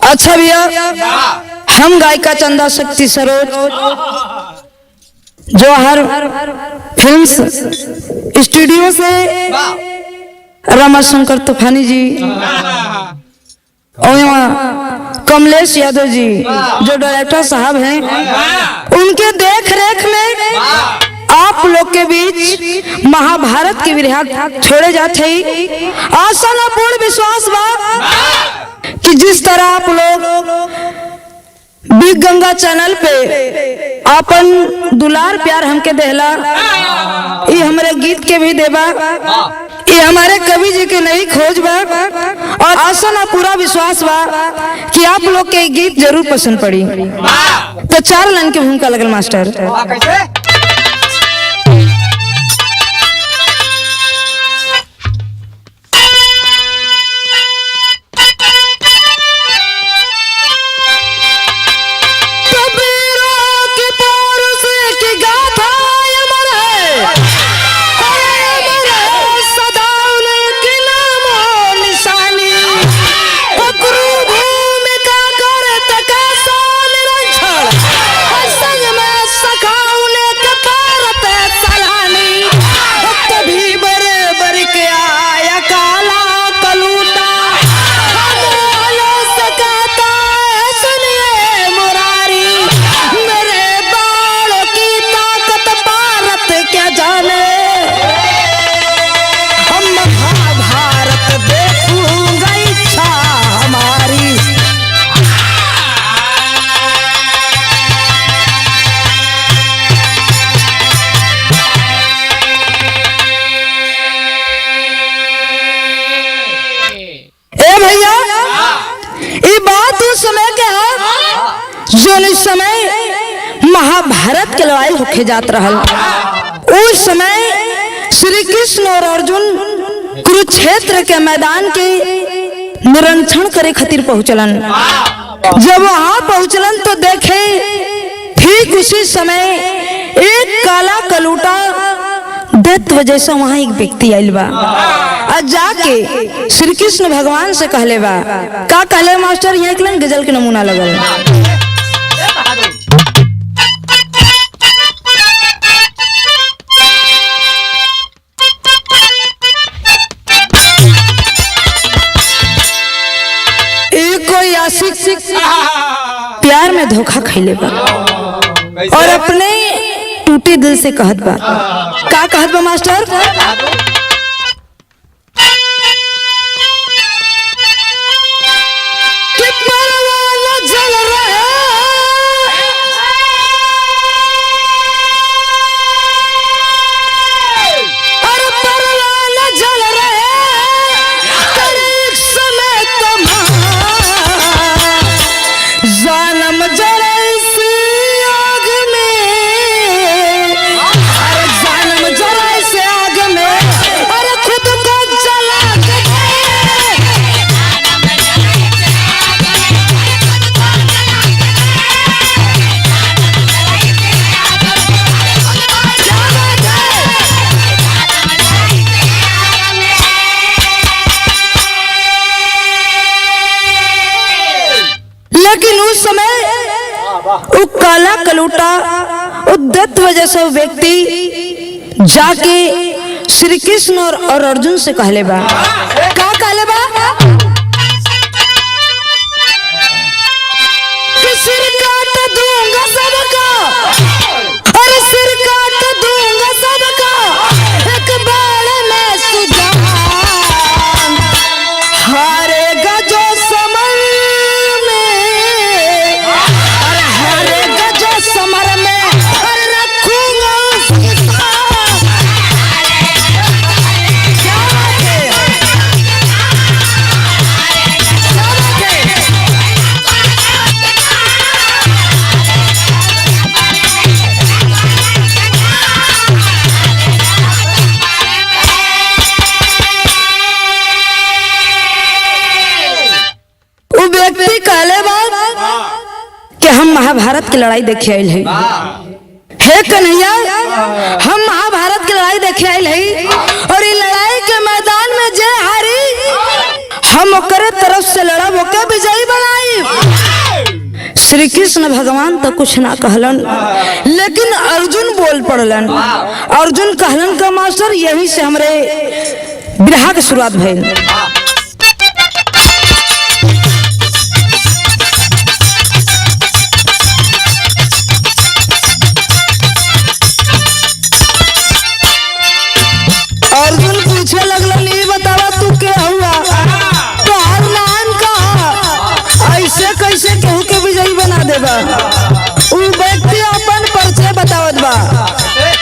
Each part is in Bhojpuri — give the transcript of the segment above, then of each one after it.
अच्छा भैया, हम गायिका चंदा शक्ति सरोज जवाहर फिल्म्स स्टूडियो से रमाशंकर तूफानी जी और यहाँ कमलेश यादव जी जो डायरेक्टर साहब हैं, उनके देख रेख में आप लोग के बीच महाभारत की विराह छोड़े जाते ही आशा न पूर्ण विश्वास बा कि जिस तरह आप लोग बिग गंगा चैनल पे अपन दुलार प्यार हमके देहला, ये हमारे गीत के भी देबा, ये हमारे कवि जी के नहीं खोज बा और आशा ना पूरा विश्वास बा कि आप लोग के गीत जरूर पसंद पड़ी। तो 4 लाइन की भूमिका लगल मास्टर। इस समय महाभारत के लड़ाई होके जात रहल, उस समय श्री कृष्ण और अर्जुन कुरुक्षेत्र के मैदान के निरीक्षण करे खातिर पहुंचलन। जब वहां पहुंचलन तो देखे ठीक उसी समय एक काला कलूटा दैत्य जैसा वहां एक व्यक्ति आयल बा और जाके श्री कृष्ण भगवान से कहले बा, का कहले मास्टर? यहाँ एक गजल के नमूना लगल। प्यार में धोखा खैले बा और अपने टूटे दिल से कहत बा, का कहत बा मास्टर? लेकिन उस समय वो काला कलूटा उद्दत वजह से व्यक्ति जाके श्री कृष्ण और अर्जुन से कहले बा, का कहले बा? कि सिर काट दूंगा सबका, अरे सिर काट दूंगा सबका, एक बार में सुजान हारेगा जो समर में, अरे हारेगा जो समर में, अरे रखूंगा उसके साथ। क्या बात है? वो व्यक्ति कहले बा कि हम महाभारत की लड़ाई देखे आयल है, हे कन्हैया, हम महाभारत की लड़ाई देखे आयल है और ये लड़ाई के मैदान में जे हारी हम ओकरे तरफ से लड़ब, ओके विजयी बनाई। श्री कृष्ण भगवान तो कुछ ना कहलन, लेकिन अर्जुन बोल पड़लन। अर्जुन कहलन का मास्टर यही से हमरे विरह की शुरुआत भइल। अर्जुन पूछे लगलन, ये बतावा तू के हुआ, तोहर नाम का, ऐसे कैसे केहू के विजयी बना देबा। उ व्यक्ति अपन परिचय बतावत बा,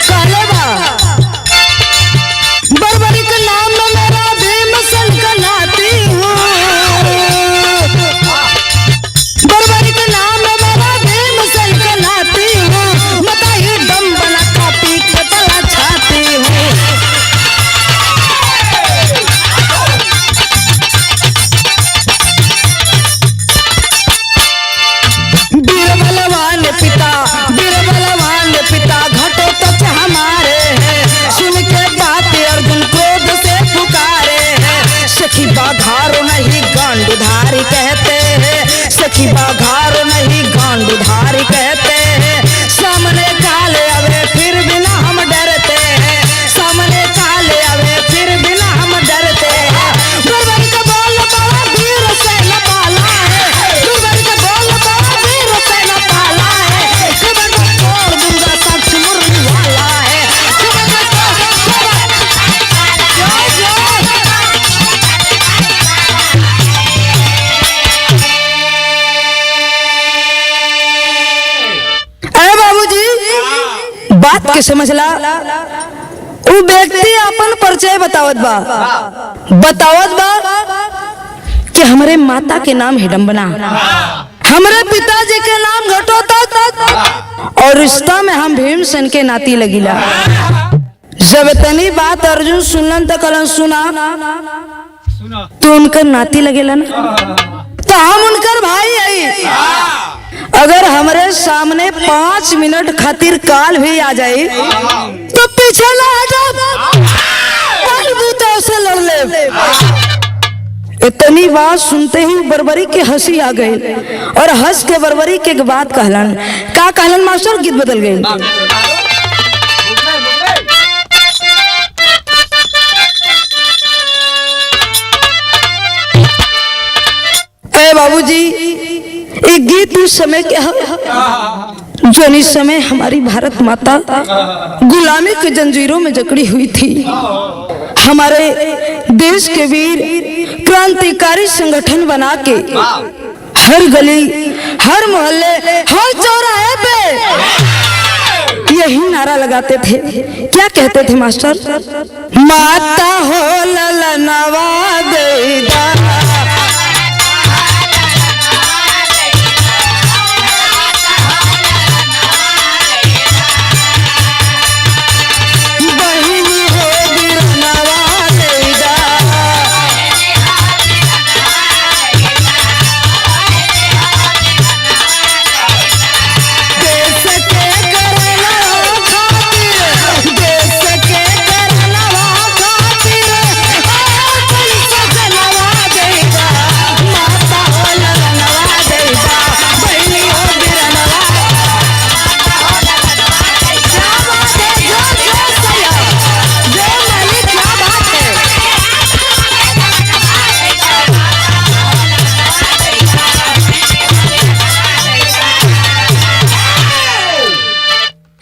कहले बा बर्बरी के नाम में मेरा भीमसेन का नाती हूँ, बर्बरी के नाम में मेरा भीमसेन का नाती हूँ, बताइए दम बना कापी के तला छाती हूँ। बीरबलवान पिता घटो तच हमारे हैं, सुन के बात अर्जुन क्रोध से पुकारे हैं। सखी बाघारो नहीं गांडुधारी कहते हैं, सखी बाघारो नहीं गांडुधारी कहते हैं। सामने काले आवे फिर बिना हम डरते हैं, सामने काले आवे फिर बिना हम डरते हैं। बर्बरी का बोल बाबा वीर सेन पाला है, बर्बरी का बोल बाबा वीर सेन पाला है। खबर को तोड़ दूंगा साक्ष मुरली वाला है, बात के समझला। वो व्यक्ति अपन परिचय बतावत बा कि हमारे माता के नाम हिडम्बना, हमारे पिताजी के नाम घटोत्कच और रिश्ता में हम भीमसेन के नाती लगिला। जब इतनी बात अर्जुन सुनलन तो कहलन, सुना तू उनकर नाती लगेला ना, तो हम उनकर भाई है। अगर हमारे सामने 5 मिनट खातिर काल भी आ जाए तो पीछे ना हटो, से लड़ ले। इतनी बात सुनते ही बर्बरी के हंसी आ गई और हंस के बर्बरी के बात कहलन। का कहलन मास्टर? गीत बदल गई। ए बाबूजी, एक गीत उस समय क्या जो इस समय हमारी भारत माता गुलामी के जंजीरों में जकड़ी हुई थी। हमारे देश के वीर क्रांतिकारी संगठन बना के हर गली, हर मोहल्ले, हर चौराहे पे यही नारा लगाते थे। क्या कहते थे मास्टर? माता हो ललनवा देदा,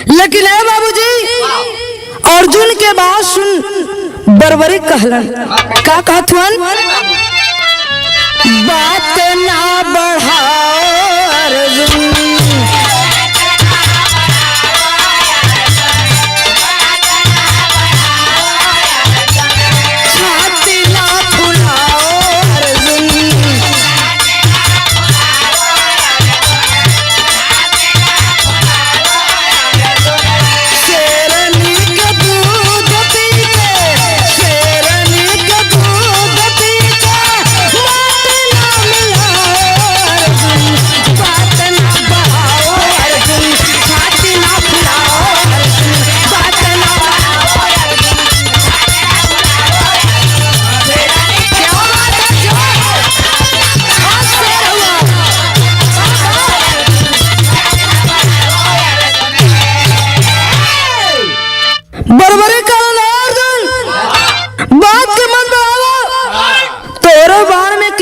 लेकिन है बाबूजी, अर्जुन के बात सुन बर्बरी कहलन। का कहथुन? बात ना बढ़ाओ अर्जुन, छाती ना फुलाओ अर्जुन,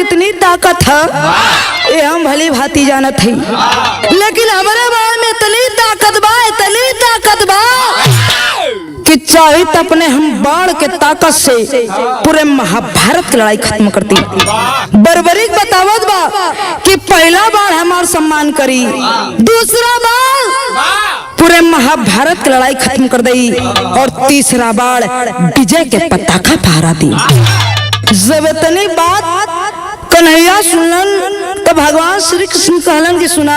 कितनी ताकत है ये हम भली भांति जानत हई, लेकिन हमारे बाण में इतनी ताकत बा कि चाहे तो अपने हम बाण के ताकत से पूरे महाभारत की लड़ाई खत्म करती। बर्बरीक बतावत बा कि पहला बाण हमार सम्मान करी, दूसरा बाण पूरे महाभारत की लड़ाई खत्म कर दी और तीसरा बाण विजय के पताका फहरा दी। जब इतनी बात कन्हैया सुनलन तो भगवान श्री कृष्ण कहलन कि सुना,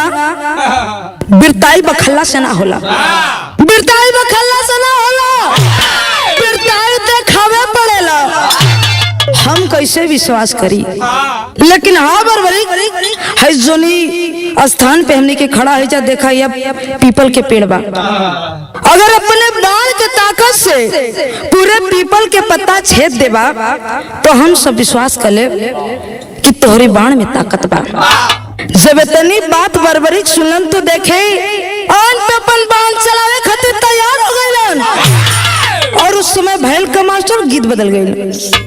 बिरताई बखल्ला से ना होला, बिरताई बखल्ला से ना होला, बिरताई देखावे पड़ेला। हम कैसे विश्वास करी, लेकिन हाँ बर्बरीक है जोनी स्थान पे हमने के खड़ा है जा देखा यह पीपल के पेड़ बा, अगर अपने बाण के ताकत से पूरे पीपल के पत्ता छेद देबा तो हम सब विश्वास कर ले कि तोहरी बाण में ताकत बा। जब इतनी बात बर्बरीक सुनलन तो देखे आन पे अपन बाण चलावे खातिर तैयार हो गइलन और उस समय भैल का मास्टर गीत बदल गइल।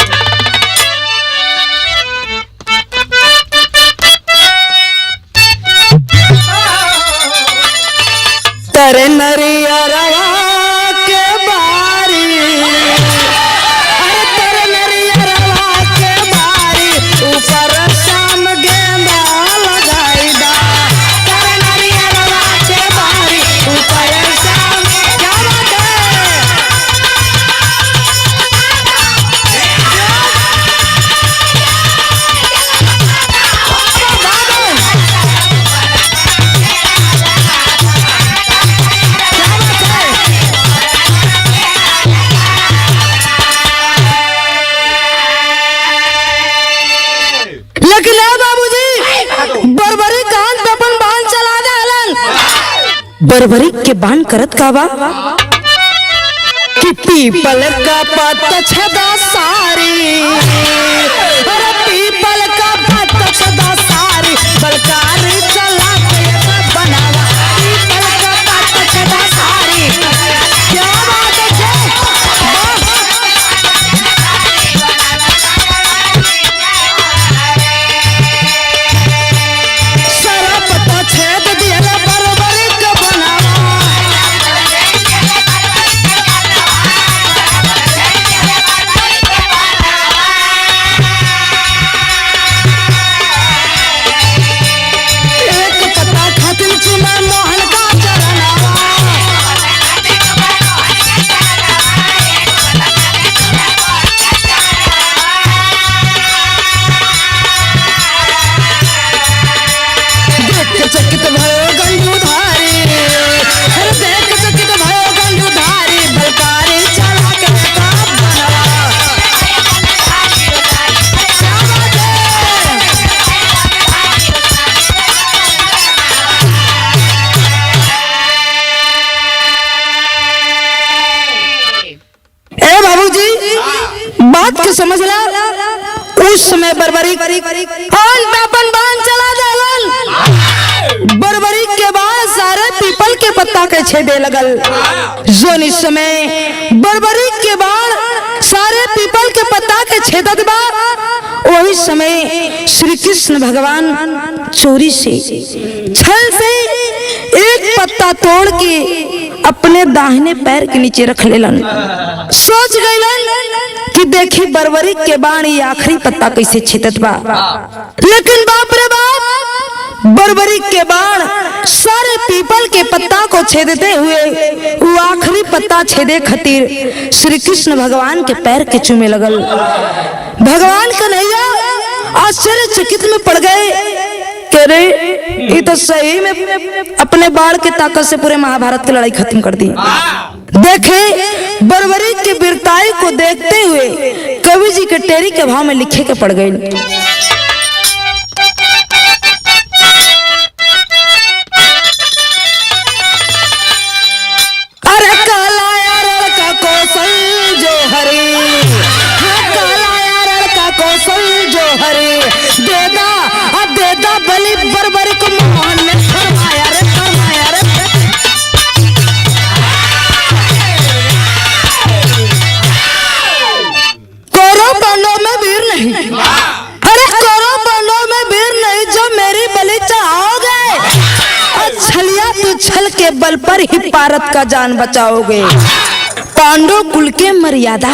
तेरे नरिया रवा के बारी, अरे तेरे नरिया रवा के बारी, ऊपर शाम गेंदा लगाई दा, तेरे नरिया रवा के बारी, ऊपर शाम क्या बात है। बर्बरीक के बाण करत का बा कि पीपल का पत्ता छदा सारी, अरे पीपल का पत्ता छदा सारी, बलकारी चला के बनावा, पीपल का पत्ता छदा सारी, क्या बात है। सारा पत्ता छेद दिया बर्बरीक चकित भयो गंजूधारी, हर देख चकित भयो गंजूधारी, बलकारी चला के बनवा। ए बाबूजी बात के समझ ला, उस समय बर्बरीक अपन बाण चला देलन, बर्बरीक के बाद सारे पीपल के पत्ता के छेदे लगल। जोन इस समय बर्बरीक के बाद सारे पीपल के पत्ता के छेदत बा, वही समय श्री कृष्ण भगवान चोरी से छल से एक पत्ता तोड़ के अपने दाहिने पैर के नीचे रख लेलन। सोच गइलन कि देखी बर्बरीक के बाण ये आखिरी पत्ता कैसे छेदत बा, लेकिन बाप रे बाप बर्बरीक के बाण सारे पीपल के पत्ता को छेदते हुए वो आखिरी पत्ता छेदे खातिर श्री कृष्ण भगवान के पैर के चूमे लगल। भगवान कन्हैया आश्चर्यचकित में पड़ गए कि रे ये तो सही में अपने बाण के ताकत से पूरे महाभारत की लड़ाई खत्म कर दी। देखे बर्बरीक की वीरताई को देखते हुए कवि जी के टेरी के भाव में लिखे के पड़ गए। देदा बलि बर्बरीक मोहन ने फरमाया रे कौरव पांडव में वीर नहीं, अरे कौरव बल पर ही भारत का जान बचाओगे। पांडु कुल के मर्यादा,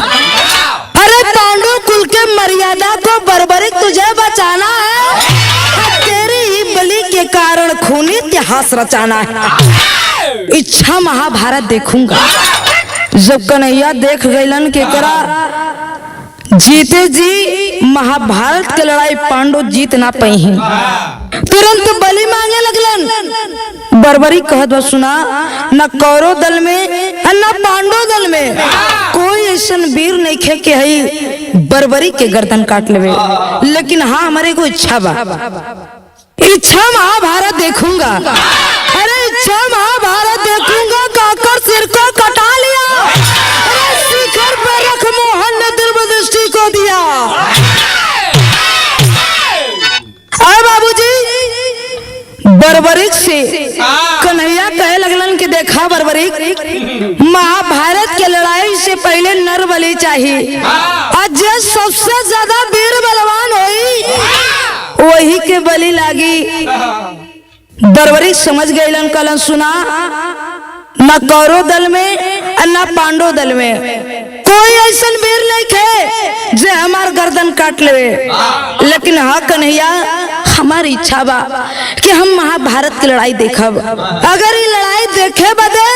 अरे पांडु कुल के मर्यादा को बर्बरिक तुझे बचाना है। तेरी ही बलि के कारण खूनी इतिहास रचाना है। इच्छा महाभारत देखूंगा। जब कन्हैया देख गईलन के करा जीते जी महाभारत के लड़ाई पांडु जीत ना पाई हैं, तुरंत बलि मांगे लगलन। बर्बरी कहत बा सुना, न कौरव दल में न पांडव दल में कोई ऐसा वीर नहीं खे के हई बर्बरी के गर्दन काट लेवे। लेकिन हाँ हमारे को इच्छा बा, इच्छा महाभारत देखूंगा। अरे इच्छा महाभारत देखूंगा, काकर सिर को कटा लिया। अरे शिखर पर रख मोहन ने दृष्टि को दिया। अरे बाबूजी बर्बरिक से कन्हैया कहे लगलन कि देखा बर्बरिक, महाभारत के लड़ाई से पहले नर बलि चाहिए। आज सबसे ज्यादा वीर बलवान होई वही के बलि लागी। बर्बरिक समझ गईलन, कलन सुना, न कौरव दल में न पांडव दल में कोई ऐसा वीर नहीं थे जे हमार गर्दन काट लेवे। लेकिन हाँ कन्हैया हमारी इच्छा बा कि हम महाभारत की लड़ाई देखब। अगर ये लड़ाई देखे बदे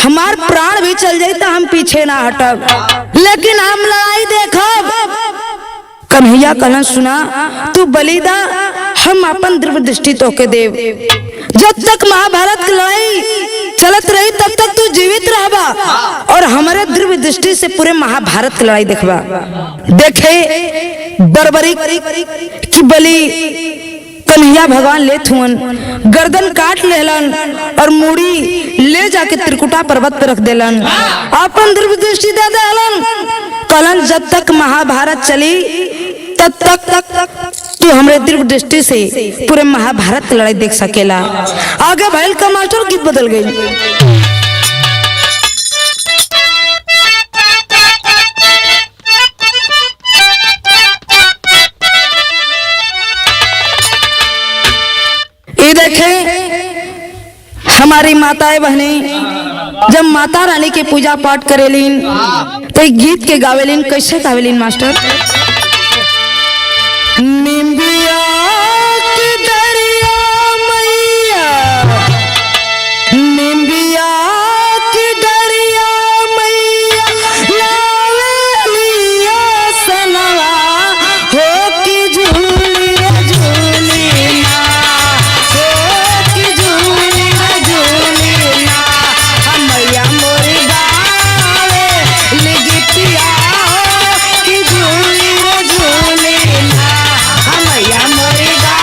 हमार प्राण भी चल जाए तो हम पीछे ना हटब, लेकिन हम लड़ाई देखब। कन्हैया कहलन सुना, तू बलिदा हम अपन दिव्य दृष्टि तोके देव। जब तक महाभारत की लड़ाई चलत रही तब तक तू जीवित रहबा और हमारे दिव्य दृष्टि से पूरे महाभारत की लड़ाई देखबा। देखे बर्बरी की बलि कन्हैया भगवान लेत हुअन, गर्दन काट लेलन और मूड़ी ले जाके त्रिकुटा पर्वत पर रख देलन, अपन दिव्य दृष्टि दे देलन। कलन जब तक महाभारत चली तब तक तू हमरे दिव्य दृष्टि से पूरे महाभारत की लड़ाई देख सकेला। आगे भैल का मास्टर गीत बदल गई। ये देखे हमारी माताएं बहनें जब माता रानी के पूजा पाठ करेलीन तो गीत के गावेलीन। कैसे गावेलीन मास्टर? निंबिया की दरिया मैया, निंबिया की दरिया मैया, लावेलिया सनवा हो की झूली झूली ना, हो की झूली झूली ना, मैया मोरी गावे लिगितिया हो की झूली झूली ना, मैया मोरी गावे।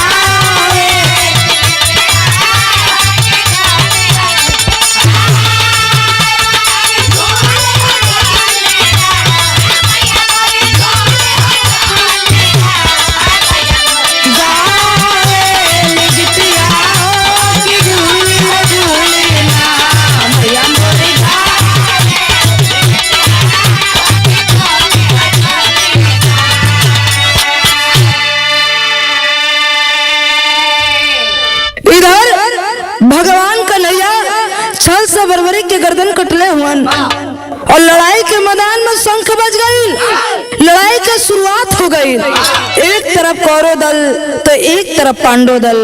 भगवान कन्हैया छल से बर्बरी के गर्दन कटले हुअन और लड़ाई के मैदान में शंख बज गई। लड़ाई की शुरुआत हो गई। एक तरफ कौरव दल तो एक तरफ पांडव दल।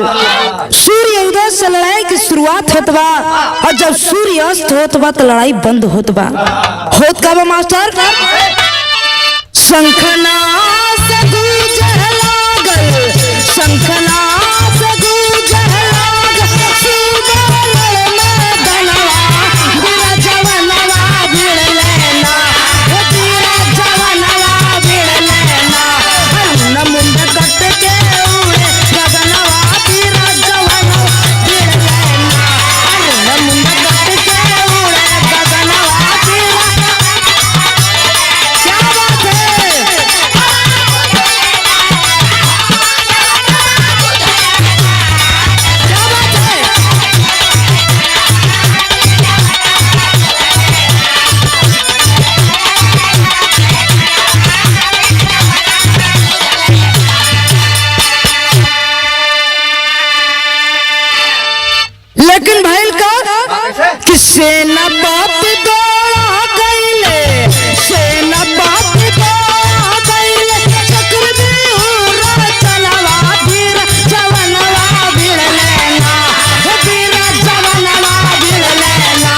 सूर्य उदय से लड़ाई की शुरुआत होत बा और जब सूर्य अस्त होत बा तो लड़ाई बंद होत बा। होत का बा मास्टर? शंखना से गूंजे लागल, शंखना से गूंजे लागल, सुबह में धनवा बिरा जवनवा भिड़ लेना, तेरा जवनवा भिड़ लेना, न मुंड कट के उड़े गगनवा तेरा जवनवा भिड़ लेना, न मुंड कट के उड़े गगनवा तेरा। क्या बात है? सेनापति दौड़ा गईले, सेनापति दौड़ा गईले, चक्रव्यूह चलवा वीर जवनवा भिड़ लेना, वीर जवनवा भिड़ लेना,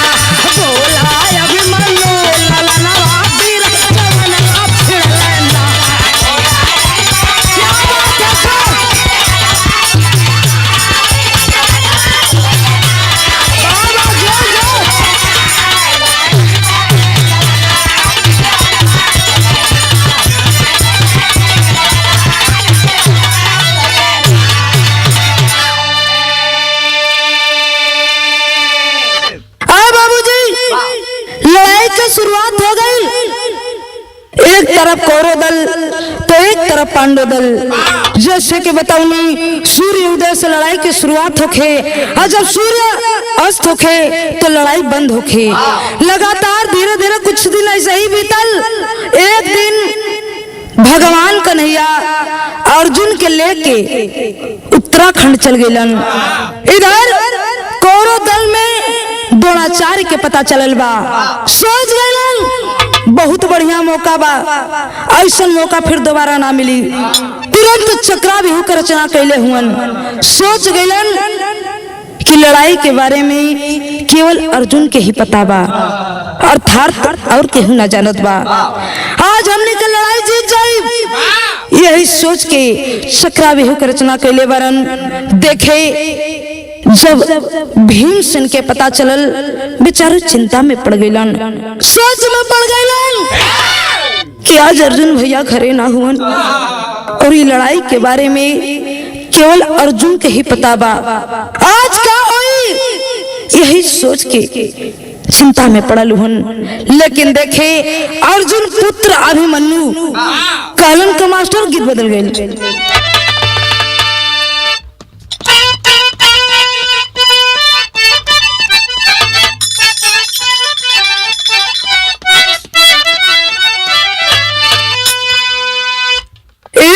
बोला अभिमन्यु ललनवा वीर जवनवा भिड़ लेना। क्या बात है सर? शुरुआत हो गई। एक तरफ कौरव दल तो एक तरफ पांडव दल। जैसे कि बताऊंगी, सूर्य उदय से लड़ाई की शुरुआत होखे और जब सूर्य अस्त होखे तो लड़ाई बंद होखे। लगातार धीरे धीरे कुछ दिन ऐसे ही बीतल। एक दिन भगवान कन्हैया अर्जुन के लेके उत्तराखंड चल गइलन। इधर कौरव दल में द्रोणाचार्य के पता चलल बा। सोच गइलन बहुत बढ़िया मौका बा, ऐसा मौका फिर दोबारा ना मिली। तुरंत चक्रव्यूह की रचना कैले हुअन। सोच गइलन कि लड़ाई के बारे में केवल अर्जुन के ही पता बा, अर्थात और केहू ना जानत बा। आज हमने के लड़ाई जीत जाई, यही सोच के चक्रव्यूह की रचना कैले बारन। देखे जब भीमसेन के पता चलल, बेचारे चिंता में पड़ गइलन, सोच में पड़ गइलन कि आज अर्जुन भैया घरे ना हुअन और ये लड़ाई के बारे में केवल अर्जुन के ही पता बा। आज का होई, यही सोच के चिंता में पड़ल हुन। लेकिन देखे अर्जुन पुत्र अभिमन्यु कहलन का मास्टर गीत बदल गइल।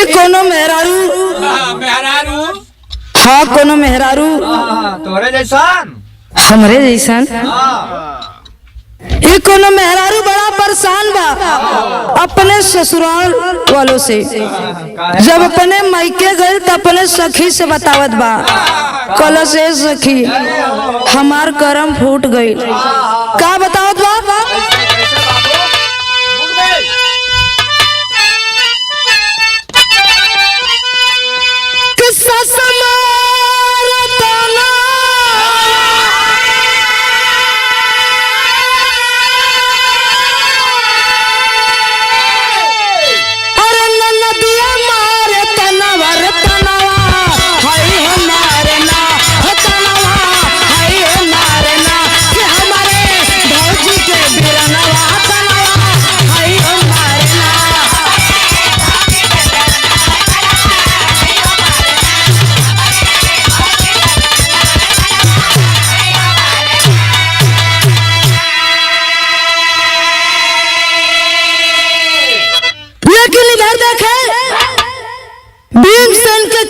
कोनो मेहरारू, हाँ कोनो मेहरारू तोरे जैसन हमरे जैसन। ये कोनो मेहरारू बड़ा परेशान बा अपने ससुराल वालों से। जब अपने मायके गए तो अपने सखी से बतावत बा, कल से सखी हमार करम फूट गई। का बतावत बा?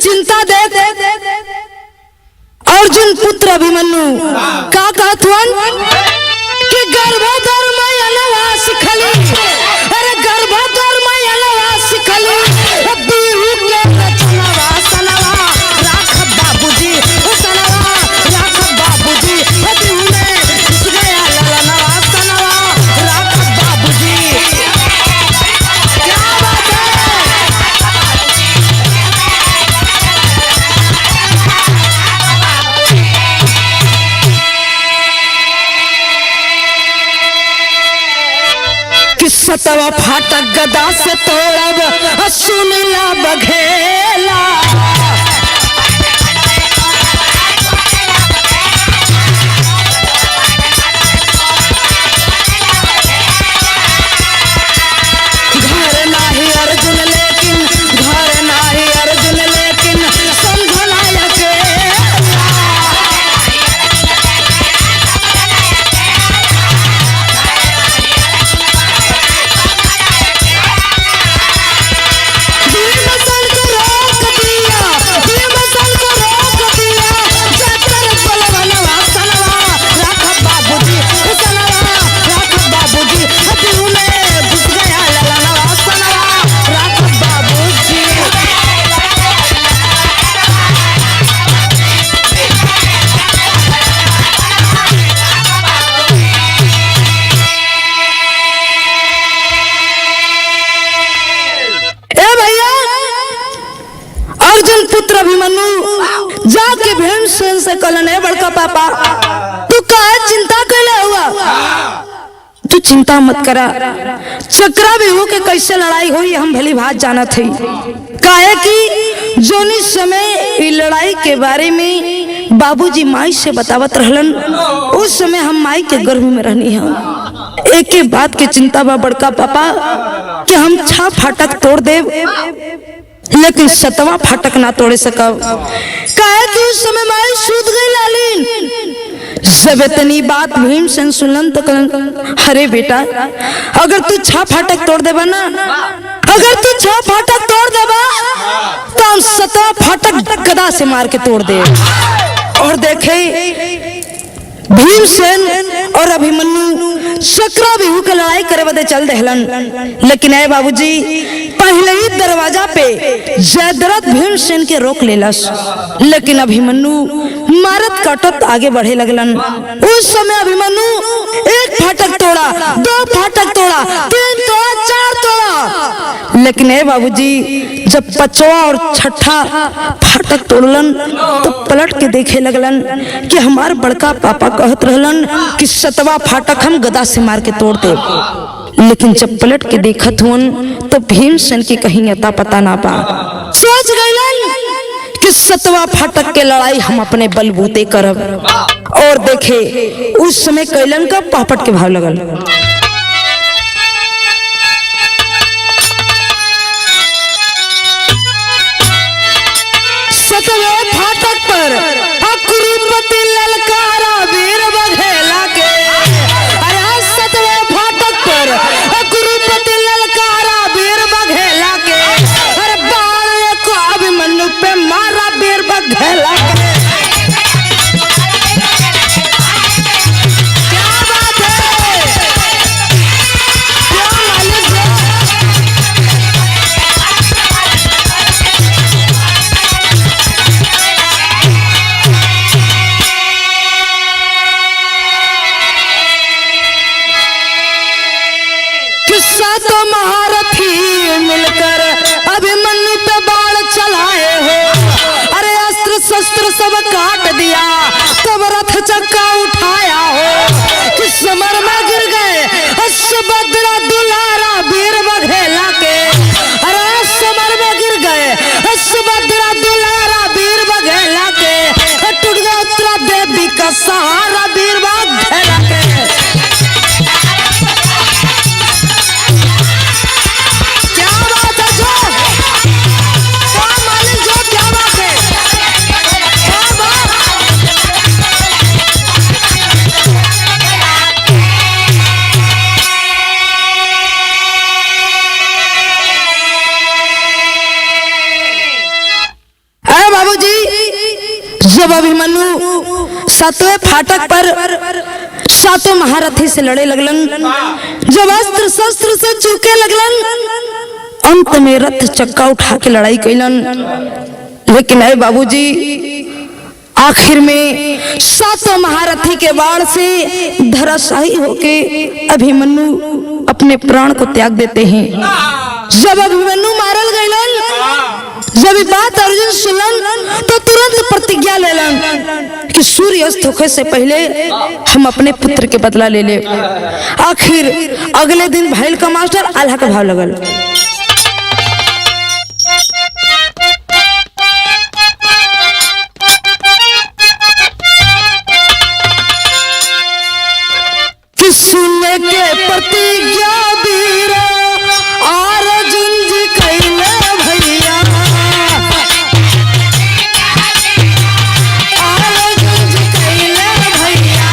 चिंता देख अर्जुन पुत्र अभिमन्यु का कहत हुअन कि गर्भोदर में अनवास खली, अरे गर्भोदर में अनवास खली, बीहू के रचनवा सनवा राख बाबूजी, सनवा राख बाबूजी, बीहू में घुस गया ललनवा सनवा राख बाबूजी। क्या बात है? सतवा फाटक गदा से तोड़ब सुनिला बघेला, घर नाही अर्जुन लेकिन, घर नाही अर्जुन लेकिन समझना भीमसेन अर्जुन पुत्र अभिमन्यु जाके भीमसेन से कहलन, ए बड़का पापा तू काहे चिंता कैले हुआ, तू चिंता मत करा, चक्रव्यूह के कैसे लड़ाई हुई हम भली बात जाना थी। काहे कि जोनी समय ई लड़ाई के बारे में बाबूजी माई से बतावत रहलन, उस समय हम माई के गर्भ में रहनी हम। एक एक बात की चिंता बा बड़का पापा कि हम 6 फाटक तोड़ देव लेकिन 7वां फाटक ना तोड़े सकब। काहे कि उस समय माई सूत गई लालीन। जब इतनी बात भीमसेन सुनलन तो कहलन, अरे बेटा अगर तू 6 फाटक तोड़ देबा ना, अगर तू 6 फाटक तोड़ देबा तो हम 7वां फाटक गदा से मार के तोड़ दे। और देखे भीमसेन और अभिमन्यु चक्रव्यूह के लड़ाई करे बदे चल दहलन, लेकिन ऐ बाबूजी पहले ही दरवाजा पे जयद्रथ भीमसेन के रोक लेलस, लेकिन अभिमन्यु मारत काटत आगे बढ़े लगलन। उस समय अभिमन्यु 1 फाटक तोड़ा, 2 फाटक तोड़ा, 3 तोड़ा, 4 तोड़ा, लेकिन ऐ बाबूजी जब 5वां और 6ठा फाटक तोड़लन तो पलट के देखे लगलन कि हमार बड़का पापा कहत रहलन कि 7वां फाटक हम गदा से मार के तोड़ दे, लेकिन जब पलट के देखत हुन तो भीमसेन की कहीं अता पता ना पा। सोच गइलन कि 7वां फाटक के लड़ाई हम अपने बलबूते करब। और देखे उस समय कैलन का पापट के भाव लगल। 7वें फाटक पर अकुरुपति ललकारा वीर बघेला के, अरे 7वें फाटक पर अकुरुपति ललकारा वीर बघेला के, अरे बाण को अभिमन्यु पे मारा वीर बघेला के। क्या बात है, क्या मालिक है। तो महारथी मिलकर अभिमन्यु पे बाण चलाए हो, अरे अस्त्र शस्त्र सब काट दिया, तब रथ चक्का उठाया हो कि समर में गिर गए सुभद्रा दुलारा वीर बघेला के, अरे समर में गिर गए सुभद्रा दुलारा वीर बघेला के, टूट गया उत्तरा देवी का सहारा वीर बघेला के। जब अभिमन्यु 7वें फाटक पर 7 महारथी से लड़े लगलन, जब अस्त्र शस्त्र से चूके लगलन, अंत में रथ चक्का उठा के लड़ाई कैलन, लेकिन ऐ बाबूजी आखिर में 7 महारथी के बाण से धराशायी होके अभिमन्यु अपने प्राण को त्याग देते हैं। जब अभिमन्यु मारल गइलन, जब ये बात अर्जुन सुनलन तो तुरंत प्रतिज्ञा लेलन कि सूर्य अस्त होने से पहले हम अपने पुत्र के बदला ले ले। आखिर अगले दिन भैल का मास्टर आल्हा का भाव लगल। कि सुनने के प्रतिज्ञा वीर अर्जुन जी कैले भैया, अर्जुन जी कैले भैया,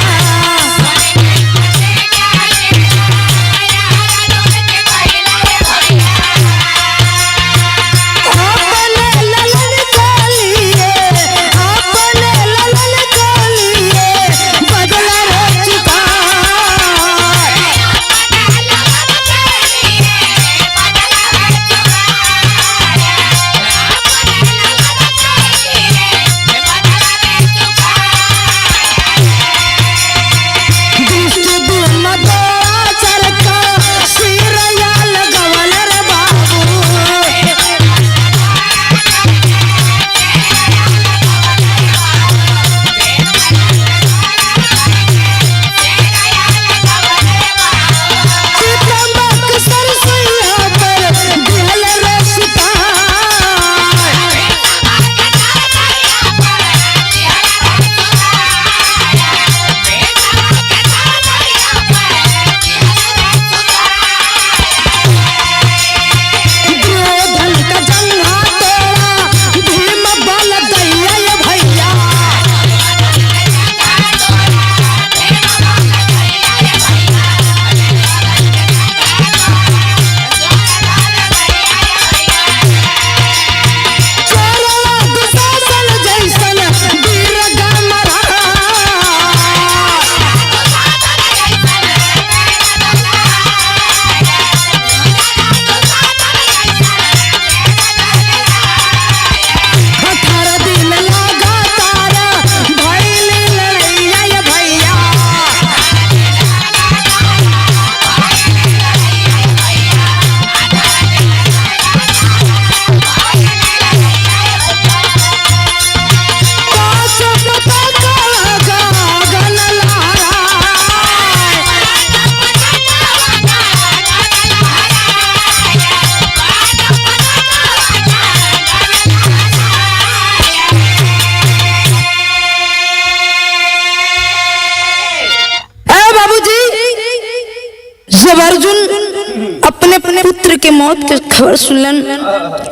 मौत के खबर सुनलन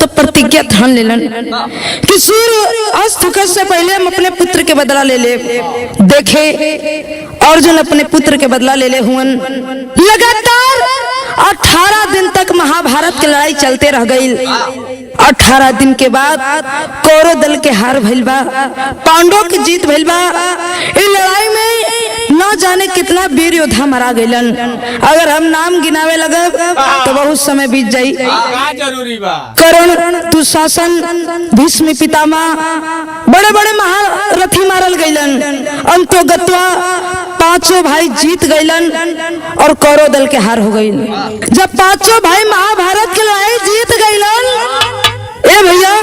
तो प्रतिज्ञा ठान लेलन कि सूर्य अस्त होने से पहले हम अपने पुत्र के बदला ले ले। देखे अर्जुन अपने पुत्र के बदला ले ले हुन। लगातार 18 दिन तक महाभारत की लड़ाई चलते रह गई। 18 दिन के बाद कौरव दल के हार भइल बा, पांडवों की जीत भइल बा। इस लड़ाई में न जाने कितना वीर योद्धा मारा गइलन। अगर हम नाम गिनावे लगे तो बहुत समय बीत जाई। जरूरी बा कर्ण, दुशासन, भीष्म पितामह, बड़े बड़े महारथी मारल गइलन। अंतोगत्वा पांचों भाई जीत गइलन और कौरव दल के हार हो गई। जब पांचों भाई महाभारत की लड़ाई जीत गइलन, ए भैया,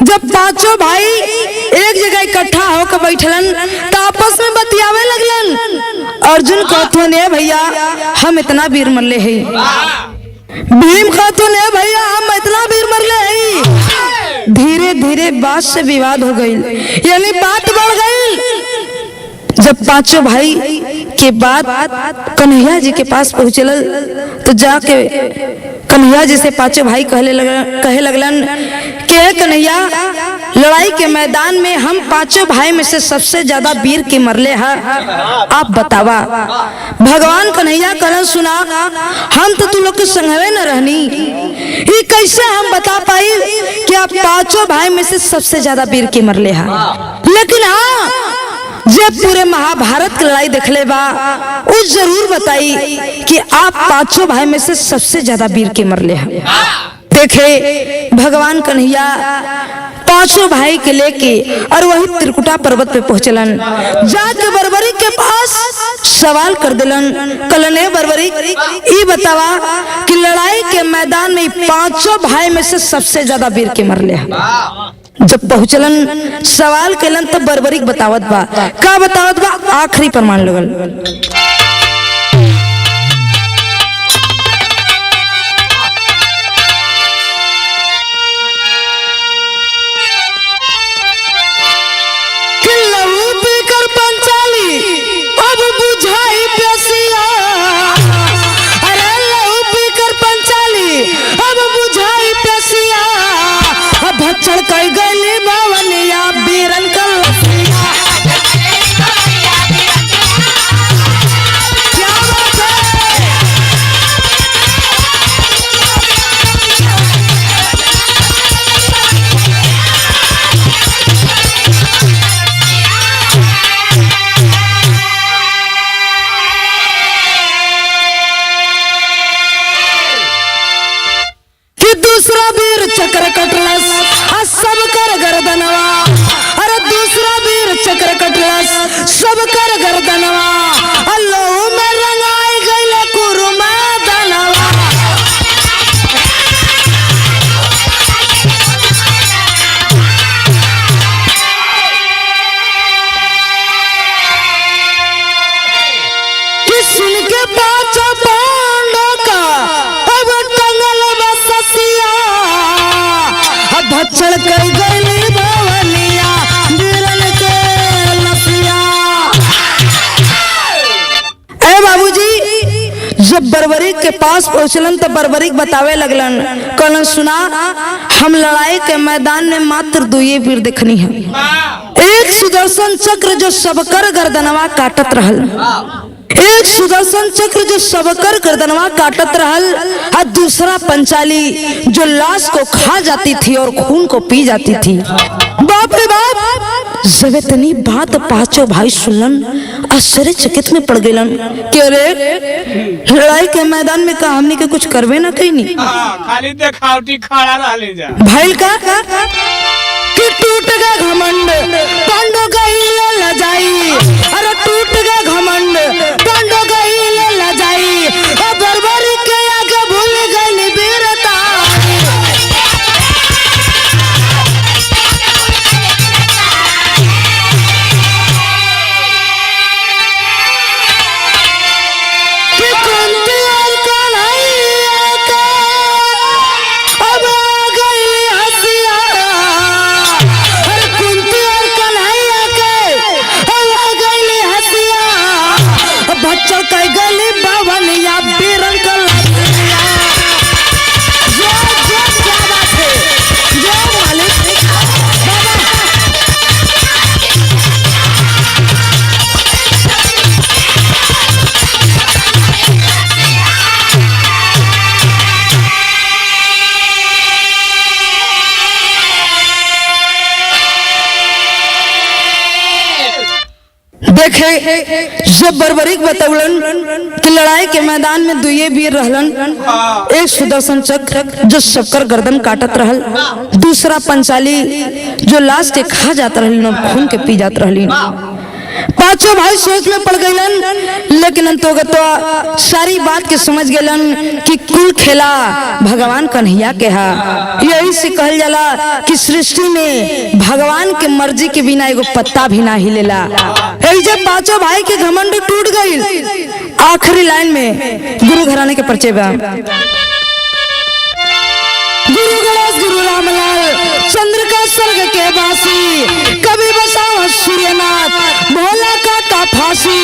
जब पांचों भाई एक जगह इकट्ठा होकर बैठलन तो आपस में बतियावे लगलन। अर्जुन कहथुन, ए भैया हम इतना वीर मरले हैं। भीम कहथुन, ए भैया हम इतना वीर मरले हैं। धीरे धीरे बात से विवाद हो गई, यानी बात बढ़ गई। जब पांचों भाई के बाद कन्हैया जी के पास पहुंचल तो जाके कन्हैया जी से पांचों भाई कहे लगलन कि कन्हैया, लड़ाई के मैदान में हम पांचों भाई में से सबसे ज्यादा वीर के मरले हैं, आप बतावा। भगवान कन्हैया कहलन, सुना, हम तो तू लोग के संगवे न रहनी, ये कैसे हम बता पाई कि आप पांचों भाई में से सबसे ज्यादा वीर के मरले हैं। लेकिन हाँ, जब पूरे महाभारत की लड़ाई देखले बा, उस जरूर बताई कि आप पांचों भाई में से सबसे ज्यादा वीर के मरले हैं। देखे भगवान कन्हैया पांचों भाई के लेके और वही त्रिकुटा पर्वत पे पहुंचलन। जाके बर्बरी के पास सवाल कर दिलन, कलने बर्बरी, ये बतावा कि लड़ाई के मैदान में पांचों भाई में से सबसे ज्यादा वीर के मरले हैं। जब पहुंचलन सवाल केलन तब बर्बरिक बतावत बा, का बतावत बा, आखिरी प्रमाण लगल। चढ़ कई गली भवनिया बीरन का लसिया। क्या बात है? कि दूसरा वीर चक्र कटलस सब कर गर्दनवा। अरे दूसरा वीर चक्र कटलस सब कर गर्दनवा। अल्लाह में रंगाई गइले कुरुमा दनवा। कि सुन के पांचों पांडवों का अब टंगल बससिया। भक्षण कर गई भवनिया बीरन के लसिया। ए बाबूजी, जब बर्बरिक के पास पहुंचलन तो बर्बरिक बतावे लगलन, कहलन, सुना, हम लड़ाई के मैदान में मात्र 2 वीर देखनी है। एक सुदर्शन चक्र जो सबकर गर्दनवा काटत रहल, एक सुदर्शन चक्र जो सबकर गर्दनवा काटत रहल, और दूसरा पंचाली जो लाश को खा जाती थी और खून को पी जाती थी। बाप रे बाप, जब इतनी बात पांचों भाई सुनलन आश्चर्यचकित में पड़ गइलन कि अरे लड़ाई के मैदान में का हमने के कुछ करवे ना कहीं नहीं, खाली देखावटी खड़ा रह ले जा भाई का कि टूट गया घमंड पांडव गइले लजाई। अरे टूट गया घमंड पांडव गइले लजाई। बर्बरी के आगे भूल गइल वीरता। कि कुंती और कन्हैया का अब आ गइल हसिया। देखे जब बर्बरीक बतौलन कि लड़ाई के मैदान में दुए वीर रहलन, एक सुदर्शन चक्र जो सबकर गर्दन काटत रहल, दूसरा पंचाली जो लाश के खा जात रहली, खून के पी जात रहली। पांचों भाई सोच में पड़ गईलन, लेकिन अंतोगत्वा सारी बात के समझ गईलन कि कुल खेला भगवान कन्हैया के हा। यही से कहल जाला कि सृष्टि में भगवान के मर्जी के बिना एगो पत्ता भी ना हिलेला। यही जब पांचों भाई के घमंड टूट गई, आखिरी लाइन में गुरु घराने के परिचय बा। गुरु गणेश गुरु रामलाल चंद्रिका स्वर्ग के वासी, कभी बसाओ सूर्यनाथ भोला का फांसी।